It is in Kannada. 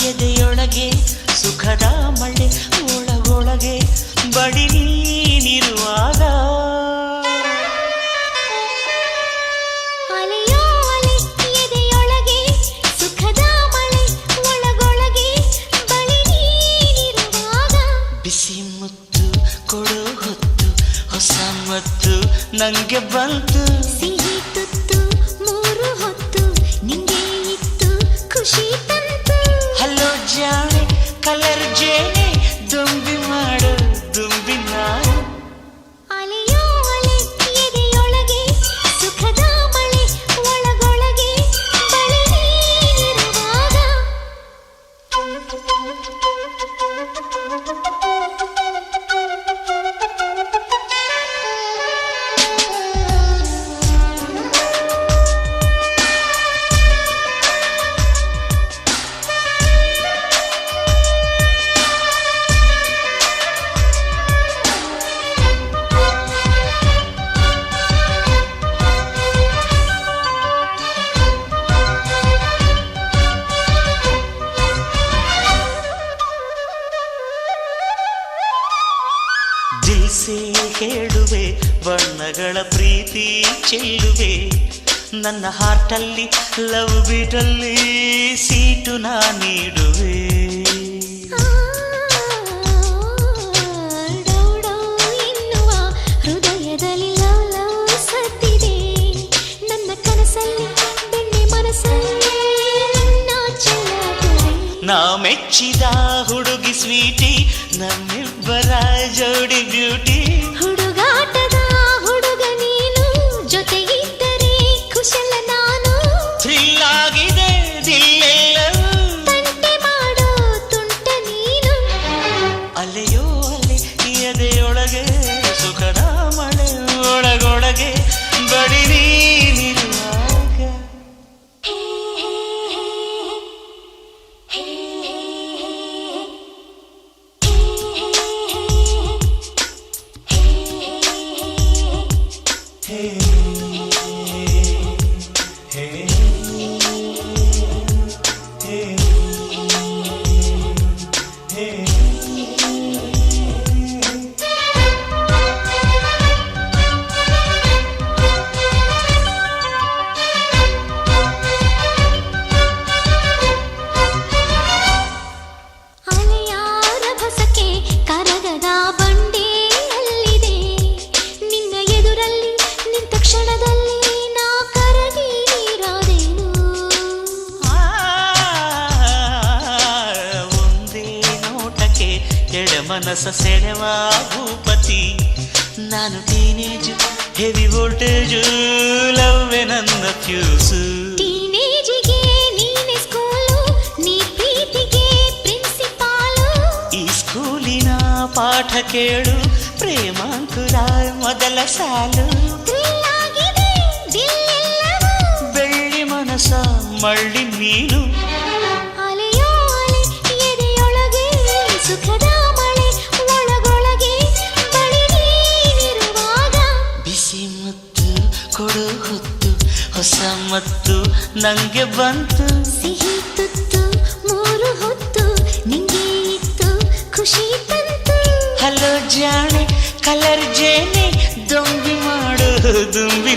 ಎದೆಯೊಳಗೆ ಸುಖದ ಮಳೆ ಒಳಗೊಳಗೆ ಬಡಿ ನೀನಿರುವಾಗ ಅಲೆಯೋ ಅಲೆ ಎದೆಯೊಳಗೆ ಸುಖದ ಮಳೆ ಒಳಗೊಳಗೆ ಬಡಿ ನೀನಿರುವಾಗ ಬಿಸಿ ಮುತ್ತು ಕೊಡೋ ಹೊತ್ತು ಹೊಸ ಮತ್ತು ನಂಗೆ ಬಂತು ಸಿಹಿ ತುತ್ತು ಮೂರು ಹೊತ್ತು ನಿಂಗೆ ಇತ್ತು ಖುಷಿ ತಂತು ಹಲೋ ಜಾಣೆ ಕಲರ್ ಜೇನೆ ದುಂಬಿ ಮಾಡು ದುಂಬಿ ನಾನು ಅಲೆಯೋ ಅಲೆ ಎದೆಯೊಳಗೆ ಸುಖದ ಮಳೆ ಒಳಗೊಳಗೆ ಬಳಿ ನೀನಿರುವಾಗ ದಿಲ್ಸೆ ಹೇಳುವೆ ಬಣ್ಣಗಳ ಪ್ರೀತಿ ಚೆಲ್ಲುವೆ ನನ್ನ ಹಾರ್ಟಲ್ಲಿ ಲವ್ ಬೀಟಲ್ಲಿ ಸೀಟು ನಾ ನೀಡುವೆ ಡೌಡೌ ಎನ್ನುವ ಹೃದಯದಲ್ಲಿ ಲವ್ ಲವ್ ಸತ್ತಿದೆ ನನ್ನ ಕನಸಲ್ಲಿ ಬೆಣ್ಣೆ ಮನಸ್ಸಲ್ಲಿ ನಾಚಲಾಗುವೆ ನಾ ಮೆಚ್ಚಿದ ಹುಡುಗಿ ಸ್ವೀಟಿ ನಮ್ಮಿಬ್ಬರ ಜೋಡಿ ಬ್ಯೂಟಿ ಹುಡುಗಾಟದ ಹುಡುಗ ನೀನು ಜೊತೆಗಿದ್ದರೆ ಕುಶಲ ನಾನು ಥ್ರಿಲ್ ಆಗಿದೆ ದಿಲ್ಲೆಲ್ಲವೂ ತಂಟೆ ಮಾಡೋ ತುಂಟ ನೀನು ಅಲೆಯೋ ಅಲೆ ಎದೆಯೊಳಗೆ ಸುಖದ ಮಳೆ ಒಳಗೊಳಗೆ ಬಡಿ ನೀನಿರುವಾಗ ಅಲೆಯಾರ ಭಸಕ್ಕೆ ಕರಗದ ಬಂಡೆ ಅಲ್ಲಿದೆ ನಿನ್ನ ಎದುರಲ್ಲಿ ನಿಂತ ಕ್ಷಣದಲ್ಲಿ ನಾ ಕರಗಿ ನೀರಾದೇನು ಒಂದೇ ನೋಟಕ್ಕೆ ಎಡ ಮನಸ್ಸ ಸೆಳೆವ ಭೂಪತಿ ನಾನು ಟೀನೇಜು ಹೆವಿ ವೋಲ್ಟೇಜು ಲವ್ವೆ ನನ್ನ ಫ್ಯೂಸು ಟೀನೇಜಿಗೆ ನೀನೆ ಸ್ಕೂಲು ನೀ ಪ್ರೀತಿಗೆ ಪ್ರಿನ್ಸಿಪಾಲು ಈ ಸ್ಕೂಲಿನ ಪಾಠ ಕೇಳು ಪ್ರೇಮಾಂಕುರ ಮೊದಲ ಸಾಲು ಥ್ರಿಲ್ ಆಗಿದೆ ದಿಲ್ಲೆಲ್ಲವೂ ಬೆಳ್ಳಿ ಮನಸ ಮಳ್ಳಿ ನೀನು ಅಲೆಯೋ ಅಲೆ ಎದೆಯೊಳಗೆ ಸುಖದ ಮಳೆ ಒಳಗೊಳಗೆ ಬಳಿ ನೀನಿರುವಾಗ ಬಿಸಿ ಮುತ್ತು ಕೊಡು ಹೊತ್ತು ಹೊಸ ಮತ್ತು ನಂಗೆ ಬಂತು ಸಿಹಿ ತುತ್ತು ಮೂರು ಹೊತ್ತು ನಿಂಗೆ ಇತ್ತು ಖುಷಿ ತಂತು ಹಲೋ ಜಾಣೆ ಕಲರ್ ಜೇನೆ ದುಂಬಿ ಮಾಡು ದುಂಬಿ